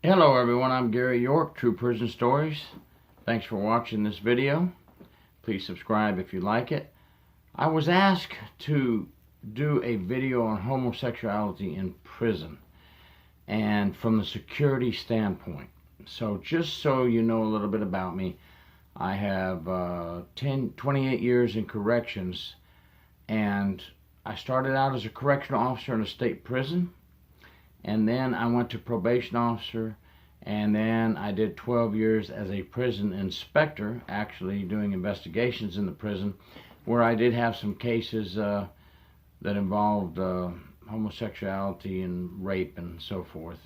Hello everyone, I'm Gary York, True Prison Stories. Thanks for watching this video. Please subscribe if you like it. I was asked to do a video on homosexuality in prison and from the security standpoint. So just so you know a little bit about me, I have 28 years in corrections, and I started out as a correctional officer in a state prison. And then I went to probation officer, and then I did 12 years as a prison inspector, actually doing investigations in the prison, where I did have some cases that involved homosexuality and rape and so forth.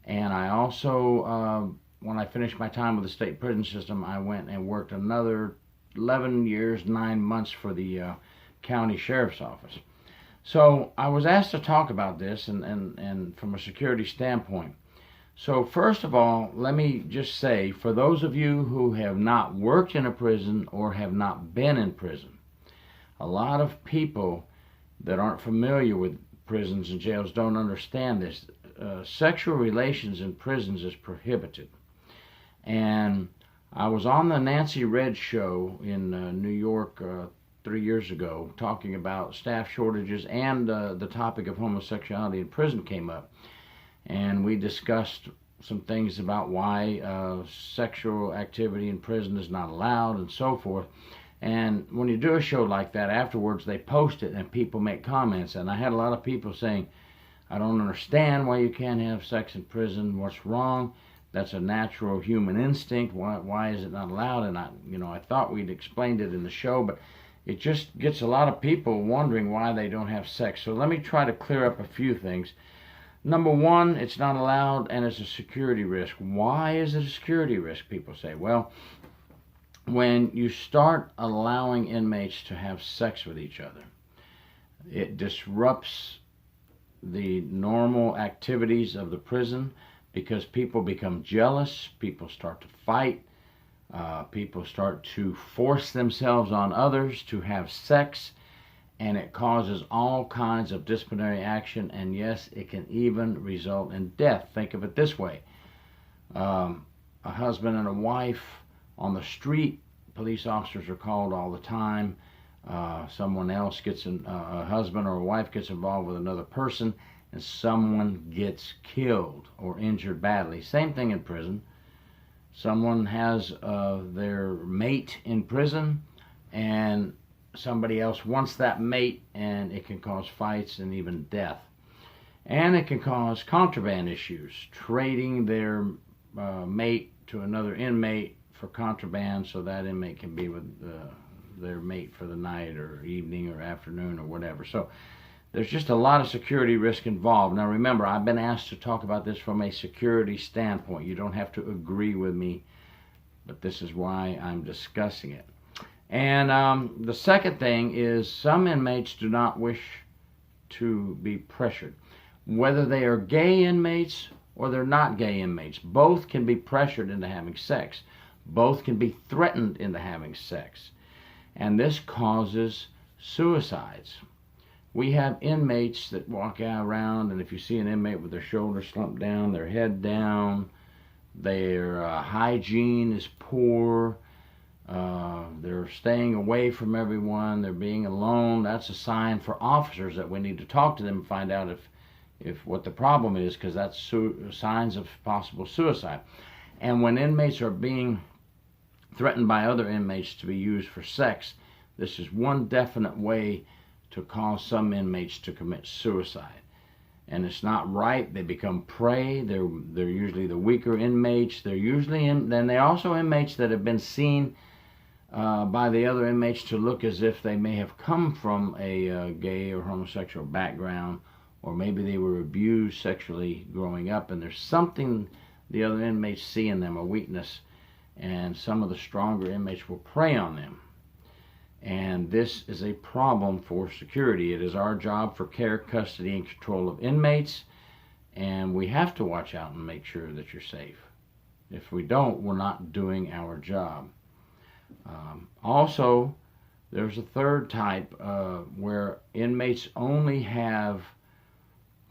And I also, when I finished my time with the state prison system, I went and worked another 11 years, 9 months for the county sheriff's office. So I was asked to talk about this and from a security standpoint. So first of all, let me just say, for those of you who have not worked in a prison or have not been in prison, a lot of people that aren't familiar with prisons and jails don't understand this. Sexual relations in prisons is prohibited. And I was on the Nancy Red show in New York 3 years ago, talking about staff shortages, and the topic of homosexuality in prison came up, and we discussed some things about why sexual activity in prison is not allowed and so forth. And when you do a show like that, afterwards they post it and people make comments, and I had a lot of people saying, I don't understand why you can't have sex in prison. What's wrong? That's a natural human instinct. Why is it not allowed? And I thought we'd explained it in the show, but it just gets a lot of people wondering why they don't have sex. So let me try to clear up a few things. Number one, it's not allowed, and it's a security risk. Why is it a security risk, people say? Well, when you start allowing inmates to have sex with each other, it disrupts the normal activities of the prison, because people become jealous, people start to fight, people start to force themselves on others to have sex, and it causes all kinds of disciplinary action, and yes, it can even result in death. Think of it this way. A husband and a wife on the street, police officers are called all the time. Someone else gets, a husband or a wife gets involved with another person, and someone gets killed or injured badly. Same thing in prison. Someone has their mate in prison, and somebody else wants that mate, and it can cause fights and even death. And it can cause contraband issues, trading their mate to another inmate for contraband, so that inmate can be with their mate for the night or evening or afternoon or whatever. So there's just a lot of security risk involved. Now remember, I've been asked to talk about this from a security standpoint. You don't have to agree with me, but this is why I'm discussing it. And the second thing is, some inmates do not wish to be pressured. Whether they are gay inmates or they're not gay inmates, both can be pressured into having sex. Both can be threatened into having sex. And this causes suicides. We have inmates that walk around, and if you see an inmate with their shoulders slumped down, their head down, their hygiene is poor, they're staying away from everyone, they're being alone, that's a sign for officers that we need to talk to them and find out if what the problem is, because that's signs of possible suicide. And when inmates are being threatened by other inmates to be used for sex, this is one definite way to cause some inmates to commit suicide. And it's not right. They become prey. They're usually the weaker inmates. Then they're also inmates that have been seen by the other inmates to look as if they may have come from a gay or homosexual background, or maybe they were abused sexually growing up, and there's something the other inmates see in them, a weakness, and some of the stronger inmates will prey on them. And this is a problem for security. It is our job for care, custody, and control of inmates, and we have to watch out and make sure that you're safe. If we don't, we're not doing our job. Also, there's a third type where inmates only have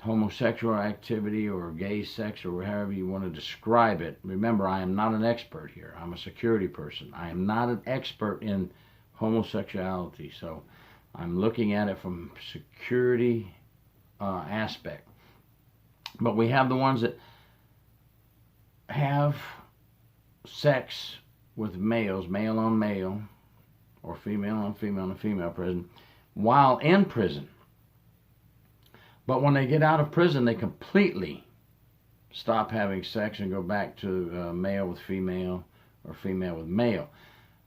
homosexual activity or gay sex or however you want to describe it. Remember, I am not an expert here. I'm a security person. I am not an expert in homosexuality, so I'm looking at it from security aspect. But we have the ones that have sex with males, male on male, or female on female in a female prison, while in prison. But when they get out of prison, they completely stop having sex and go back to male with female or female with male.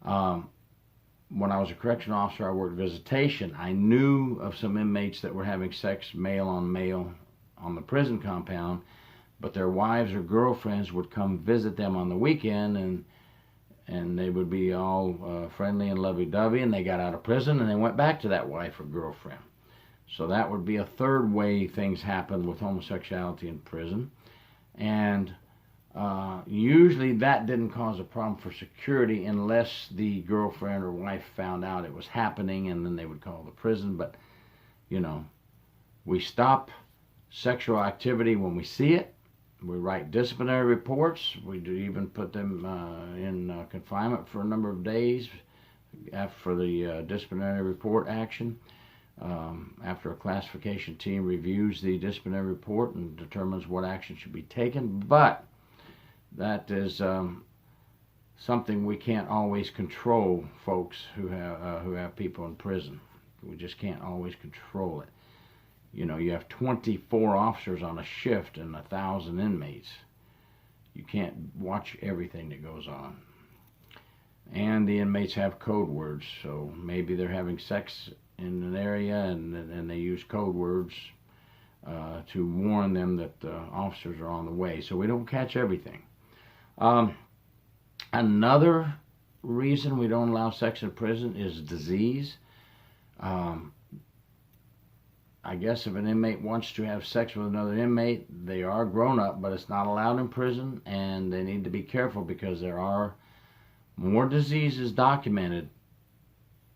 When I was a correctional officer, I worked visitation. I knew of some inmates that were having sex male on male on the prison compound, but their wives or girlfriends would come visit them on the weekend, and they would be all friendly and lovey-dovey, and they got out of prison and they went back to that wife or girlfriend. So that would be a third way things happen with homosexuality in prison. And usually that didn't cause a problem for security unless the girlfriend or wife found out it was happening, and then they would call the prison. But, you know, we stop sexual activity when we see it. We write disciplinary reports. We do even put them in confinement for a number of days after the disciplinary report action. After a classification team reviews the disciplinary report and determines what action should be taken. But that is something we can't always control, folks who have people in prison. We just can't always control it. You know, you have 24 officers on a shift and 1,000 inmates. You can't watch everything that goes on. And the inmates have code words, so maybe they're having sex in an area and they use code words to warn them that the officers are on the way. So we don't catch everything. Another reason we don't allow sex in prison is disease. I guess if an inmate wants to have sex with another inmate, they are grown up, but it's not allowed in prison, and they need to be careful because there are more diseases documented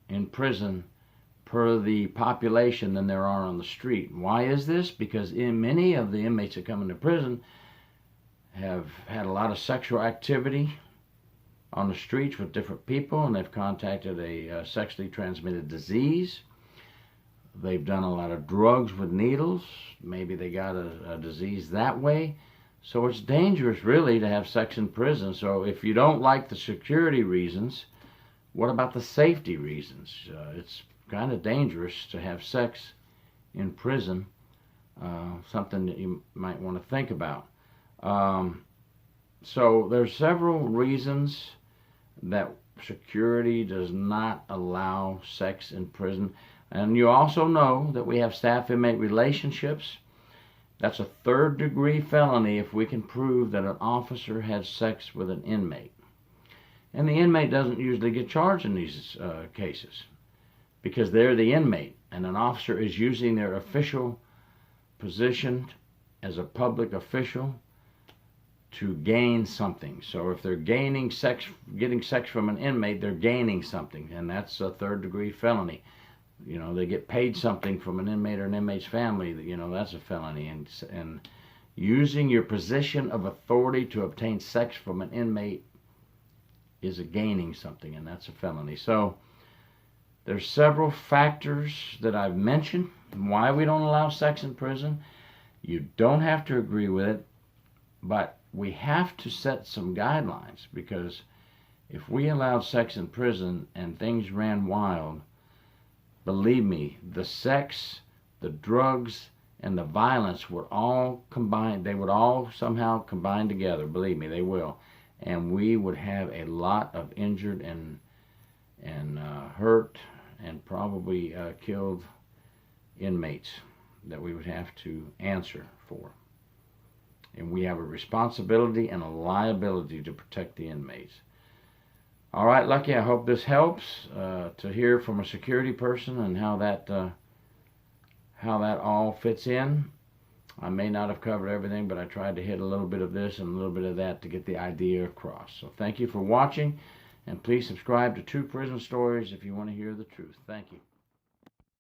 in prison per the population than there are on the street. Why is this? Because many of the inmates that come into prison have had a lot of sexual activity on the streets with different people, and they've contacted a sexually transmitted disease. They've done a lot of drugs with needles. Maybe they got a disease that way. So it's dangerous, really, to have sex in prison. So if you don't like the security reasons, what about the safety reasons? It's kind of dangerous to have sex in prison. Something that you might want to think about. So there's several reasons that security does not allow sex in prison. And you also know that we have staff-inmate relationships. That's a third-degree felony if we can prove that an officer had sex with an inmate. And the inmate doesn't usually get charged in these cases because they're the inmate, and an officer is using their official position as a public official to gain something. So if they're getting sex from an inmate, they're gaining something, and that's a third-degree felony. You know, they get paid something from an inmate or an inmate's family, you know, that's a felony. And using your position of authority to obtain sex from an inmate is a gaining something, and that's a felony. So there's several factors that I've mentioned why we don't allow sex in prison. You don't have to agree with it, but we have to set some guidelines, because if we allowed sex in prison and things ran wild, believe me, the sex, the drugs, and the violence would all combine. They would all somehow combine together. Believe me, they will. And we would have a lot of injured and hurt and probably killed inmates that we would have to answer for. And we have a responsibility and a liability to protect the inmates. All right, Lucky, I hope this helps to hear from a security person and how that all fits in. I may not have covered everything, but I tried to hit a little bit of this and a little bit of that to get the idea across. So thank you for watching, and please subscribe to True Prison Stories if you want to hear the truth. Thank you.